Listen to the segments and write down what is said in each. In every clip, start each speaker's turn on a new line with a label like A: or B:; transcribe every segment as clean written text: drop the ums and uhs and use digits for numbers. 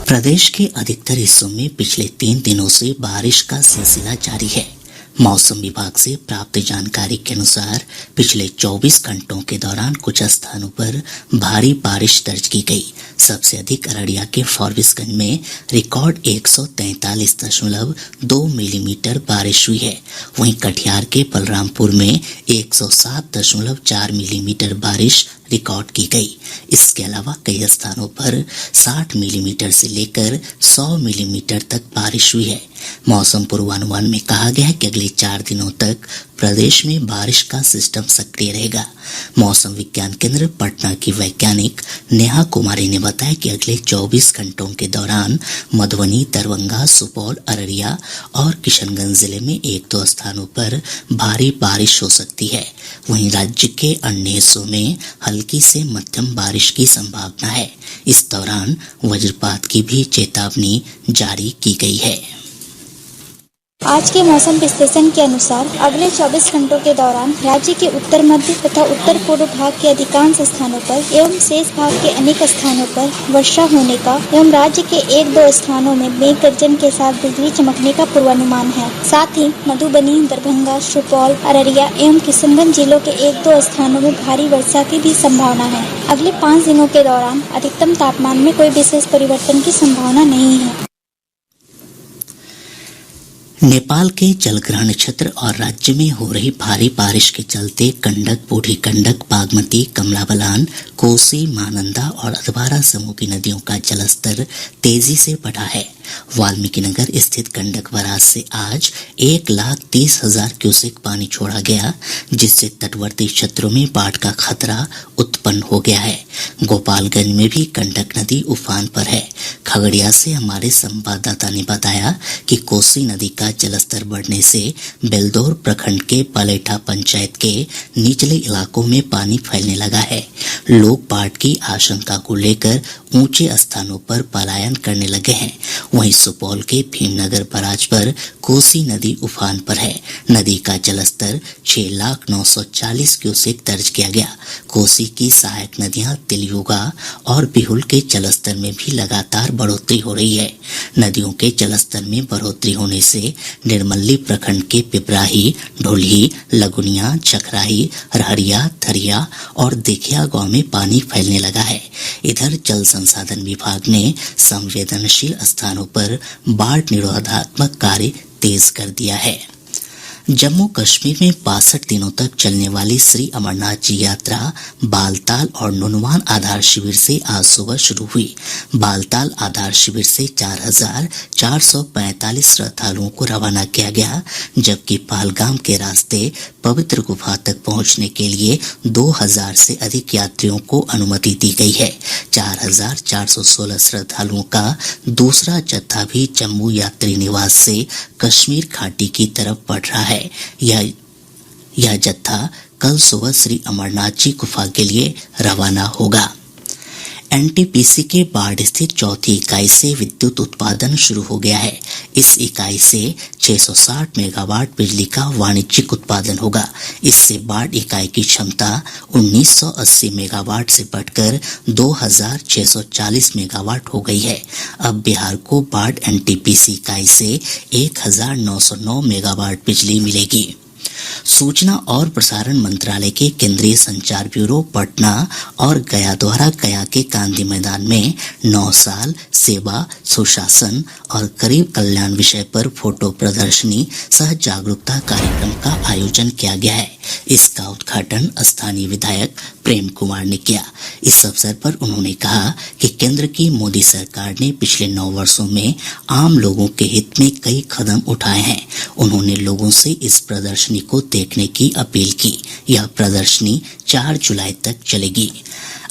A: प्रदेश के अधिकतर हिस्सों में पिछले 3 दिनों से बारिश का सिलसिला जारी है। मौसम विभाग से प्राप्त जानकारी के अनुसार पिछले 24 घंटों के दौरान कुछ स्थानों पर भारी बारिश दर्ज की गई। सबसे अधिक अररिया के फॉरबिसगंज में रिकॉर्ड 143.2 मिलीमीटर बारिश हुई है। वहीं कटिहार के बलरामपुर में 107.4 मिलीमीटर बारिश रिकॉर्ड की गई। इसके अलावा कई स्थानों पर 60 मिलीमीटर से लेकर 100 मिलीमीटर तक बारिश हुई है। मौसम पूर्वानुमान में कहा गया है कि अगले 4 दिनों तक प्रदेश में बारिश का सिस्टम सक्रिय रहेगा। मौसम विज्ञान केंद्र पटना की वैज्ञानिक नेहा कुमारी ने बताया कि अगले 24 घंटों के दौरान मधुबनी, दरभंगा, सुपौल, अररिया और किशनगंज जिले में 1-2 स्थानों पर भारी बारिश हो सकती है। वहीं राज्य के अन्य हिस्सों में हल्की से मध्यम बारिश की संभावना है। इस दौरान वज्रपात की भी चेतावनी जारी की गई है।
B: आज के मौसम विश्लेषण के अनुसार अगले 24 घंटों के दौरान राज्य के उत्तर मध्य तथा उत्तर पूर्व भाग के अधिकांश स्थानों पर एवं शेष भाग के अनेक स्थानों पर वर्षा होने का एवं राज्य के 1-2 स्थानों में मेघ गर्जन के साथ बिजली चमकने का पूर्वानुमान है। साथ ही मधुबनी, दरभंगा, सुपौल, अररिया एवं किशनगंज जिलों के 1-2 स्थानों में भारी वर्षा की भी संभावना है। अगले 5 दिनों के दौरान अधिकतम तापमान में कोई विशेष परिवर्तन की संभावना नहीं है।
A: नेपाल के जलग्रहण क्षेत्र और राज्य में हो रही भारी बारिश के चलते गंडक, बूढ़ी गंडक, बागमती, कमला बलान, कोसी, महानंदा और अधवारा समूह की नदियों का जलस्तर तेजी से बढ़ा है। वाल्मीकिनगर स्थित गंडक बराज से आज 1,30,000 क्यूसेक पानी छोड़ा गया, जिससे तटवर्ती क्षेत्रों में बाढ़ का खतरा उत्पन्न हो गया है। गोपालगंज में भी गंडक नदी उफान पर है। खगड़िया से हमारे संवाददाता ने बताया कि कोसी नदी का जलस्तर बढ़ने से बेलदौर प्रखंड के पलेठा पंचायत के निचले इलाकों में पानी फैलने लगा है। लोग बाढ़ की आशंका को लेकर ऊंचे स्थानों पर पलायन करने लगे हैं। वहीं सुपौल के भीमनगर बराज पर कोसी नदी उफान पर है। नदी का जलस्तर 6,09,40 क्यूसेक दर्ज किया गया। कोसी की सहायक नदियां तिलयुगा और बिहुल के जलस्तर में भी लगातार बढ़ोतरी हो रही है। नदियों के जलस्तर में बढ़ोतरी होने से निर्मली प्रखंड के पिपराही, ढोलही, लगुनिया, चखराही, रहरिया, थरिया और देखिया गांव में पानी फैलने लगा है। इधर जल संसाधन विभाग ने संवेदनशील स्थानों पर बाढ़ निरोधात्मक कार्य तेज कर दिया है। जम्मू कश्मीर में 62 दिनों तक चलने वाली श्री अमरनाथ जी यात्रा बालताल और नुनवान आधार शिविर से आज सुबह शुरू हुई। बालताल आधार शिविर से 4,445 श्रद्धालुओं को रवाना किया गया, जबकि पहलगाम के रास्ते पवित्र गुफा तक पहुंचने के लिए 2,000 से अधिक यात्रियों को अनुमति दी गई है। 4,416 श्रद्धालुओं का दूसरा जत्था भी जम्मू यात्री निवास से कश्मीर घाटी की तरफ बढ़ रहा है। यह जत्था कल सुबह श्री अमरनाथ जी गुफा के लिए रवाना होगा। एनटीपीसी के बाढ़ स्थित चौथी इकाई से विद्युत उत्पादन शुरू हो गया है। इस इकाई से 660 मेगावाट बिजली का वाणिज्यिक उत्पादन होगा। इससे बाढ़ इकाई की क्षमता 1980 मेगावाट से बढ़कर 2,640 मेगावाट हो गई है। अब बिहार को बाढ़ एनटीपीसी इकाई से 1,909 मेगावाट बिजली मिलेगी। सूचना और प्रसारण मंत्रालय के केंद्रीय संचार ब्यूरो पटना और गया द्वारा गया के गांधी मैदान में 9 साल सेवा, सुशासन और गरीब कल्याण विषय पर फोटो प्रदर्शनी सह जागरूकता कार्यक्रम का आयोजन किया गया है। इसका उद्घाटन स्थानीय विधायक प्रेम कुमार ने किया। इस अवसर पर उन्होंने कहा कि केंद्र की मोदी सरकार ने पिछले 9 वर्षों में आम लोगों के हित में कई कदम उठाए हैं। उन्होंने लोगों से इस प्रदर्शनी को देखने की अपील की। यह प्रदर्शनी 4 जुलाई तक चलेगी।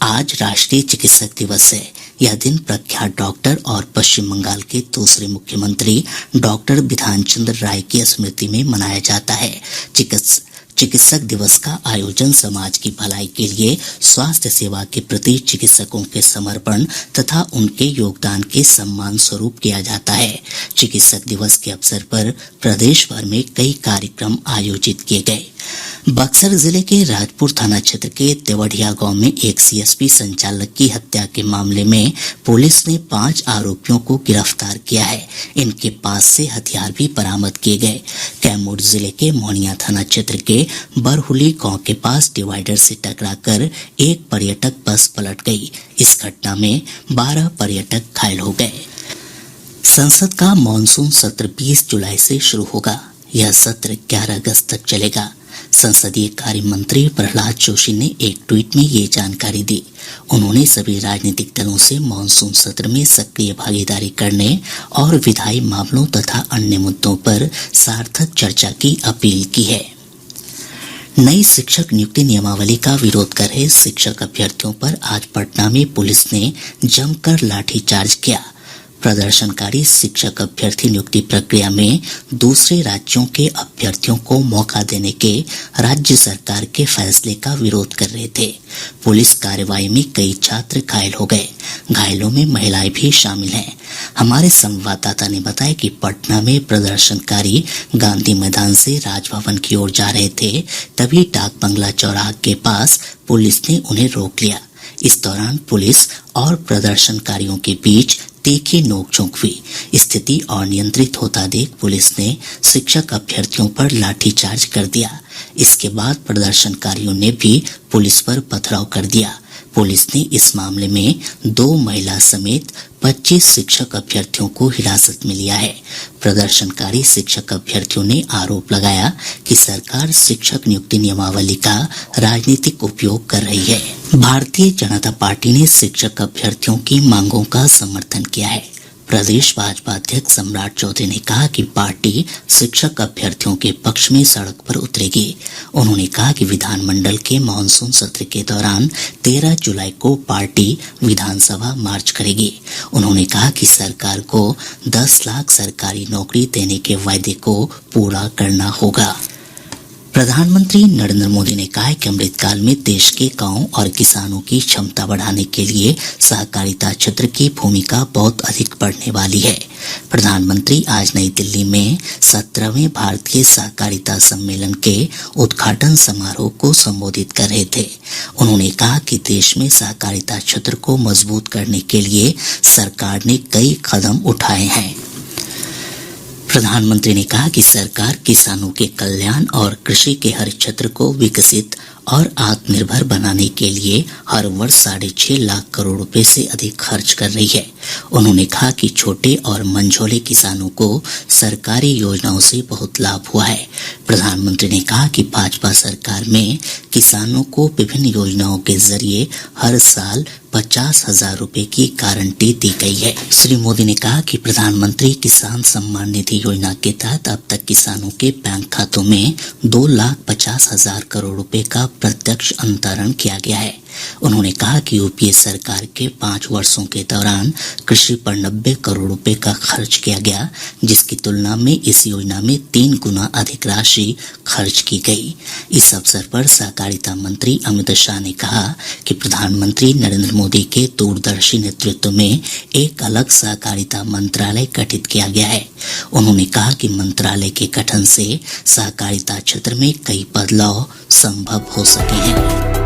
A: आज राष्ट्रीय चिकित्सक दिवस है। यह दिन प्रख्यात डॉक्टर और पश्चिम बंगाल के दूसरे मुख्यमंत्री डॉक्टर बिधान चंद्र राय की स्मृति में मनाया जाता है। चिकित्सक दिवस का आयोजन समाज की भलाई के लिए स्वास्थ्य सेवा के प्रति चिकित्सकों के समर्पण तथा उनके योगदान के सम्मान स्वरूप किया जाता है। चिकित्सक दिवस के अवसर पर प्रदेश भर में कई कार्यक्रम आयोजित किए गए। बक्सर जिले के राजपुर थाना क्षेत्र के तेवढ़िया गांव में एक सीएसपी संचालक की हत्या के मामले में पुलिस ने 5 आरोपियों को गिरफ्तार किया है। इनके पास से हथियार भी बरामद किए गए। कैमूर जिले के मोहनिया थाना क्षेत्र के बरहुली गांव के पास डिवाइडर से टकराकर एक पर्यटक बस पलट गई। इस घटना में 12 पर्यटक घायल हो गए। संसद का मानसून सत्र 20 जुलाई से शुरू होगा। यह सत्र 11 अगस्त तक चलेगा। संसदीय कार्य मंत्री प्रहलाद जोशी ने एक ट्वीट में ये जानकारी दी। उन्होंने सभी राजनीतिक दलों से मानसून सत्र में सक्रिय भागीदारी करने और विधायी मामलों तथा अन्य मुद्दों पर सार्थक चर्चा की अपील की है। नई शिक्षक नियुक्ति नियमावली का विरोध कर रहे शिक्षक अभ्यर्थियों पर आज पटना में पुलिस ने जमकर लाठीचार्ज किया। प्रदर्शनकारी शिक्षक अभ्यर्थी नियुक्ति प्रक्रिया में दूसरे राज्यों के अभ्यर्थियों को मौका देने के राज्य सरकार के फैसले का विरोध कर रहे थे। पुलिस कार्रवाई में कई छात्र घायल हो गए। घायलों में महिलाएं भी शामिल हैं। हमारे संवाददाता ने बताया कि पटना में प्रदर्शनकारी गांधी मैदान से राजभवन की ओर जा रहे थे, तभी डाक बंगला चौराहा के पास पुलिस ने उन्हें रोक लिया। इस दौरान पुलिस और प्रदर्शनकारियों के बीच तीखी नोकझोंक हुई। स्थिति अनियंत्रित होता देख पुलिस ने शिक्षक अभ्यर्थियों पर लाठीचार्ज कर दिया। इसके बाद प्रदर्शनकारियों ने भी पुलिस पर पथराव कर दिया। पुलिस ने इस मामले में 2 महिला समेत 25 शिक्षक अभ्यर्थियों को हिरासत में लिया है। प्रदर्शनकारी शिक्षक अभ्यर्थियों ने आरोप लगाया कि सरकार शिक्षक नियुक्ति नियमावली का राजनीतिक उपयोग कर रही है। भारतीय जनता पार्टी ने शिक्षक अभ्यर्थियों की मांगों का समर्थन किया है। प्रदेश भाजपा अध्यक्ष सम्राट चौधरी ने कहा कि पार्टी शिक्षक अभ्यर्थियों के पक्ष में सड़क पर उतरेगी। उन्होंने कहा कि विधानमंडल के मानसून सत्र के दौरान 13 जुलाई को पार्टी विधानसभा मार्च करेगी। उन्होंने कहा कि सरकार को 10 लाख सरकारी नौकरी देने के वायदे को पूरा करना होगा। प्रधानमंत्री नरेंद्र मोदी ने कहा है कि अमृतकाल में देश के गांवों और किसानों की क्षमता बढ़ाने के लिए सहकारिता क्षेत्र की भूमिका बहुत अधिक बढ़ने वाली है। प्रधानमंत्री आज नई दिल्ली में 17वें भारतीय सहकारिता सम्मेलन के उद्घाटन समारोह को संबोधित कर रहे थे। उन्होंने कहा कि देश में सहकारिता क्षेत्र को मजबूत करने के लिए सरकार ने कई कदम उठाए हैं। प्रधानमंत्री ने कहा कि सरकार किसानों के कल्याण और कृषि के हर क्षेत्र को विकसित और आत्मनिर्भर बनाने के लिए हर वर्ष 6.5 लाख करोड़ रुपए से अधिक खर्च कर रही है। उन्होंने कहा कि छोटे और मंझोले किसानों को सरकारी योजनाओं से बहुत लाभ हुआ है। प्रधानमंत्री ने कहा कि भाजपा सरकार में किसानों को विभिन्न योजनाओं के जरिए हर साल 50,000 रुपए की गारंटी दी गई है। श्री मोदी ने कहा कि प्रधानमंत्री किसान सम्मान निधि योजना के तहत अब तक किसानों के बैंक खातों में 2,50,000 करोड़ रुपए का प्रत्यक्ष अंतरण किया गया है। उन्होंने कहा कि यूपीए सरकार के 5 वर्षों के दौरान कृषि पर 90 करोड़ रुपए का खर्च किया गया, जिसकी तुलना में इस योजना में 3 गुना अधिक राशि खर्च की गई। इस अवसर पर सहकारिता मंत्री अमित शाह ने कहा कि प्रधानमंत्री नरेंद्र मोदी के दूरदर्शी नेतृत्व में एक अलग सहकारिता मंत्रालय गठित किया गया है। उन्होंने कहा कि मंत्रालय के गठन से सहकारिता क्षेत्र में कई बदलाव संभव हो सके हैं।